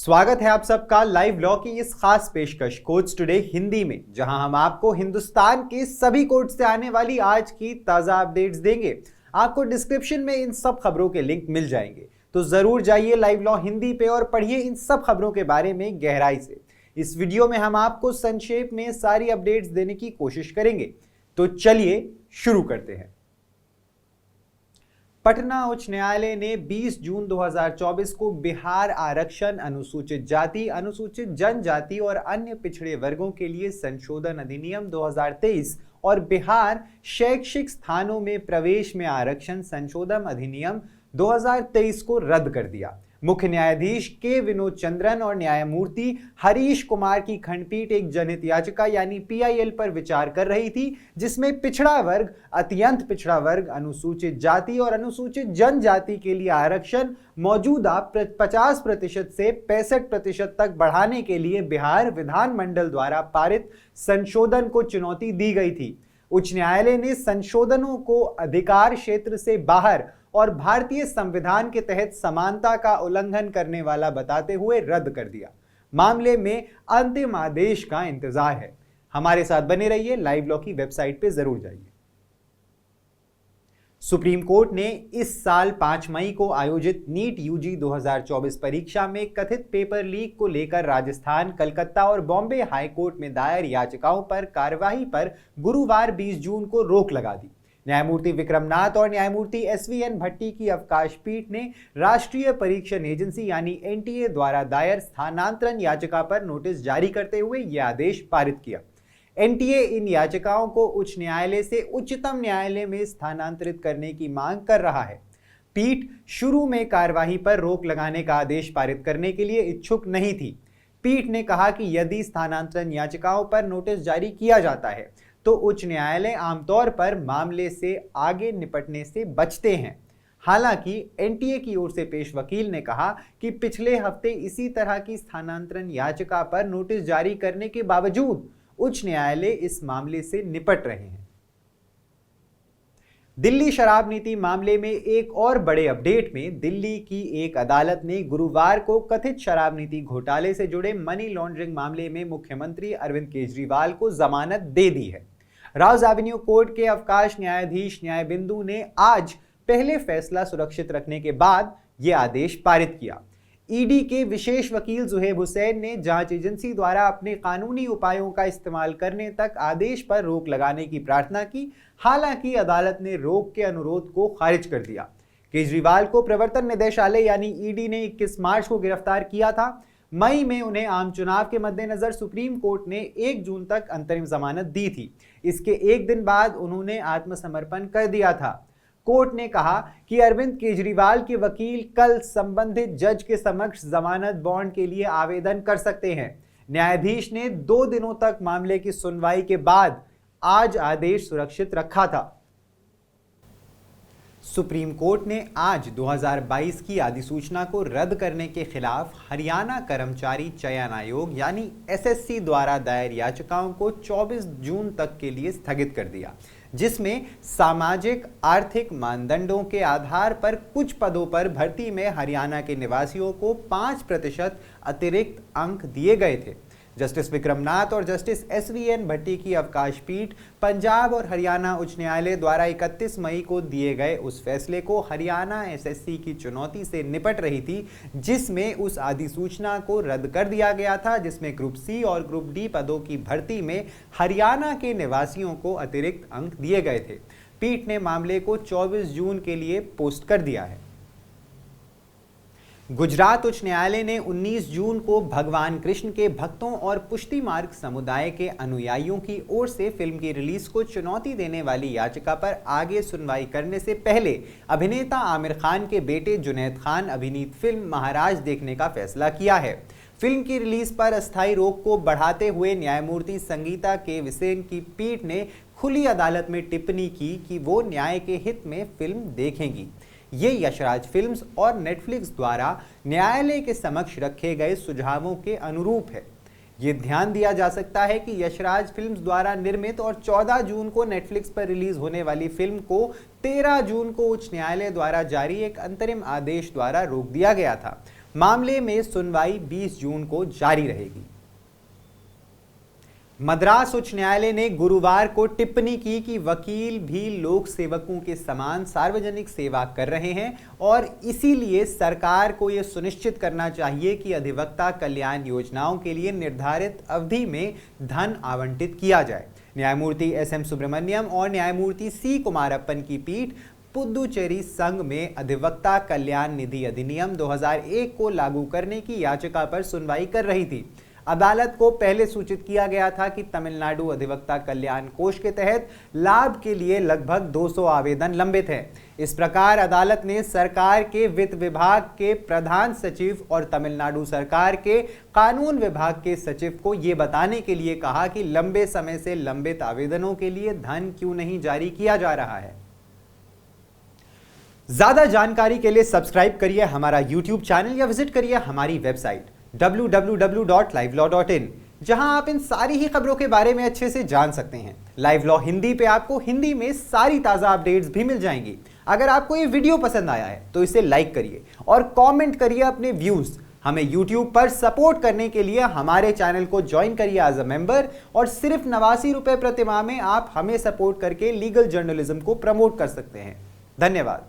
स्वागत है आप सबका लाइव लॉ की इस खास पेशकश कोर्ट्स टुडे हिंदी में, जहां हम आपको हिंदुस्तान के सभी कोर्ट से आने वाली आज की ताजा अपडेट्स देंगे। आपको डिस्क्रिप्शन में इन सब खबरों के लिंक मिल जाएंगे, तो जरूर जाइए लाइव लॉ हिंदी पे और पढ़िए इन सब खबरों के बारे में गहराई से। इस वीडियो में हम आपको संक्षेप में सारी अपडेट्स देने की कोशिश करेंगे, तो चलिए शुरू करते हैं। पटना उच्च न्यायालय ने 20 जून 2024 को बिहार आरक्षण, अनुसूचित जाति, अनुसूचित जनजाति और अन्य पिछड़े वर्गों के लिए संशोधन अधिनियम 2023 और बिहार शैक्षिक स्थानों में प्रवेश में आरक्षण संशोधन अधिनियम 2023 को रद्द कर दिया। मुख्य न्यायाधीश के विनोद चंद्रन और न्यायमूर्ति हरीश कुमार की खंडपीठ एक जनहित याचिका यानी PIL पर विचार कर रही थी, जिसमें पिछड़ा वर्ग, अत्यंत पिछड़ा वर्ग, अनुसूचित जाति और अनुसूचित जनजाति के लिए आरक्षण मौजूदा 50% से 65% तक बढ़ाने के लिए बिहार विधानमंडल द्वारा पारित संशोधन को चुनौती दी गई थी। उच्च न्यायालय ने संशोधनों को अधिकार क्षेत्र से बाहर और भारतीय संविधान के तहत समानता का उल्लंघन करने वाला बताते हुए रद्द कर दिया। मामले में अंतिम आदेश का इंतजार है। हमारे साथ बने रहिए, लाइव लॉ की वेबसाइट पे जरूर जाइए। सुप्रीम कोर्ट ने इस साल 5 मई को आयोजित नीट UG 2024 परीक्षा में कथित पेपर लीक को लेकर राजस्थान, कलकत्ता और बॉम्बे हाई कोर्ट में दायर याचिकाओं पर कार्यवाही पर गुरुवार 20 जून को रोक लगा दी। न्यायमूर्ति विक्रमनाथ और न्यायमूर्ति SVN भट्टी की अवकाश पीठ ने राष्ट्रीय परीक्षण एजेंसी यानी NTA द्वारा दायर स्थानांतरण याचिका पर नोटिस जारी करते हुए यह आदेश पारित किया। NTA इन याचिकाओं को उच्च न्यायालय से उच्चतम न्यायालय में स्थानांतरित करने की मांग कर रहा है। पीठ शुरू में कार्यवाही पर रोक लगाने का आदेश पारित करने के लिए इच्छुक नहीं थी। पीठ ने कहा कि यदि स्थानांतरण याचिकाओं पर नोटिस जारी किया जाता है तो उच्च न्यायालय आमतौर पर मामले से आगे निपटने से बचते हैं। हालांकि NTA की ओर से पेश वकील ने कहा कि पिछले हफ्ते इसी तरह की स्थानांतरण याचिका पर नोटिस जारी करने के बावजूद उच्च न्यायालय इस मामले से निपट रहे हैं। दिल्ली शराब नीति मामले में एक और बड़े अपडेट में दिल्ली की एक अदालत ने गुरुवार को कथित शराब नीति घोटाले से जुड़े मनी लॉन्ड्रिंग मामले में मुख्यमंत्री अरविंद केजरीवाल को जमानत दे दी है। राउज एवेन्यू कोर्ट के अवकाश न्यायाधीश न्यायबिंदु ने आज पहले फैसला सुरक्षित रखने के बाद यह आदेश पारित किया। ईडी के विशेष वकील जुहेब हुसैन ने जांच एजेंसी द्वारा अपने कानूनी उपायों का इस्तेमाल करने तक आदेश पर रोक लगाने की प्रार्थना की। हालांकि अदालत ने रोक के अनुरोध को खारिज कर दिया। केजरीवाल को प्रवर्तन निदेशालय यानी ईडी ने 21 मार्च को गिरफ्तार किया था। मई में उन्हें आम चुनाव के मद्देनजर सुप्रीम कोर्ट ने 1 जून तक अंतरिम जमानत दी थी। इसके एक दिन बाद उन्होंने आत्मसमर्पण कर दिया था। कोर्ट ने कहा कि अरविंद केजरीवाल के वकील कल संबंधित जज के समक्ष जमानत बॉन्ड के लिए आवेदन कर सकते हैं। न्यायाधीश ने 2 दिनों तक मामले की सुनवाई के बाद आज आदेश सुरक्षित रखा था। सुप्रीम कोर्ट ने आज 2022 की अधिसूचना को रद्द करने के खिलाफ हरियाणा कर्मचारी चयन आयोग यानी SSC द्वारा दायर याचिकाओं को 24 जून तक के लिए स्थगित कर दिया, जिसमें सामाजिक आर्थिक मानदंडों के आधार पर कुछ पदों पर भर्ती में हरियाणा के निवासियों को 5% अतिरिक्त अंक दिए गए थे। जस्टिस विक्रमनाथ और जस्टिस SVN भट्टी की अवकाश पीठ पंजाब और हरियाणा उच्च न्यायालय द्वारा 31 मई को दिए गए उस फैसले को हरियाणा SSC की चुनौती से निपट रही थी, जिसमें उस अधिसूचना को रद्द कर दिया गया था जिसमें ग्रुप C और ग्रुप D पदों की भर्ती में हरियाणा के निवासियों को अतिरिक्त अंक दिए गए थे। पीठ ने मामले को 24 जून के लिए पोस्ट कर दिया है। गुजरात उच्च न्यायालय ने 19 जून को भगवान कृष्ण के भक्तों और पुष्टि मार्ग समुदाय के अनुयायियों की ओर से फिल्म की रिलीज को चुनौती देने वाली याचिका पर आगे सुनवाई करने से पहले अभिनेता आमिर खान के बेटे जुनैद खान अभिनीत फिल्म महाराज देखने का फैसला किया है। फिल्म की रिलीज पर अस्थायी रोक को बढ़ाते हुए न्यायमूर्ति संगीता के विसेन की पीठ ने खुली अदालत में टिप्पणी की कि वो न्याय के हित में फिल्म देखेंगी। ये यशराज फिल्म्स और नेटफ्लिक्स द्वारा न्यायालय के समक्ष रखे गए सुझावों के अनुरूप है। ये ध्यान दिया जा सकता है कि यशराज फिल्म्स द्वारा निर्मित और 14 जून को नेटफ्लिक्स पर रिलीज होने वाली फिल्म को 13 जून को उच्च न्यायालय द्वारा जारी एक अंतरिम आदेश द्वारा रोक दिया गया था। मामले में सुनवाई 20 जून को जारी रहेगी। मद्रास उच्च न्यायालय ने गुरुवार को टिप्पणी की कि वकील भी लोक सेवकों के समान सार्वजनिक सेवा कर रहे हैं और इसीलिए सरकार को यह सुनिश्चित करना चाहिए कि अधिवक्ता कल्याण योजनाओं के लिए निर्धारित अवधि में धन आवंटित किया जाए। न्यायमूर्ति एस.एम. सुब्रमण्यम और न्यायमूर्ति सी. कुमारप्पन की पीठ पुदुचेरी संघ में अधिवक्ता कल्याण निधि अधिनियम 2001 को लागू करने की याचिका पर सुनवाई कर रही थी। अदालत को पहले सूचित किया गया था कि तमिलनाडु अधिवक्ता कल्याण कोष के तहत लाभ के लिए लगभग 200 आवेदन लंबित हैं। इस प्रकार अदालत ने सरकार के वित्त विभाग के प्रधान सचिव और तमिलनाडु सरकार के कानून विभाग के सचिव को यह बताने के लिए कहा कि लंबे समय से लंबित आवेदनों के लिए धन क्यों नहीं जारी किया जा रहा है। ज्यादा जानकारी के लिए सब्सक्राइब करिए हमारा YouTube चैनल या विजिट करिए हमारी वेबसाइट www.livelaw.in, जहां आप इन सारी ही खबरों के बारे में अच्छे से जान सकते हैं। लाइव लॉ हिंदी पे आपको हिंदी में सारी ताजा अपडेट्स भी मिल जाएंगी। अगर आपको ये वीडियो पसंद आया है तो इसे लाइक करिए और कमेंट करिए अपने व्यूज। हमें YouTube पर सपोर्ट करने के लिए हमारे चैनल को ज्वाइन करिए एज अ मेंबर और सिर्फ 89 रुपए प्रति माह में आप हमें सपोर्ट करके लीगल जर्नलिज्म को प्रमोट कर सकते हैं। धन्यवाद।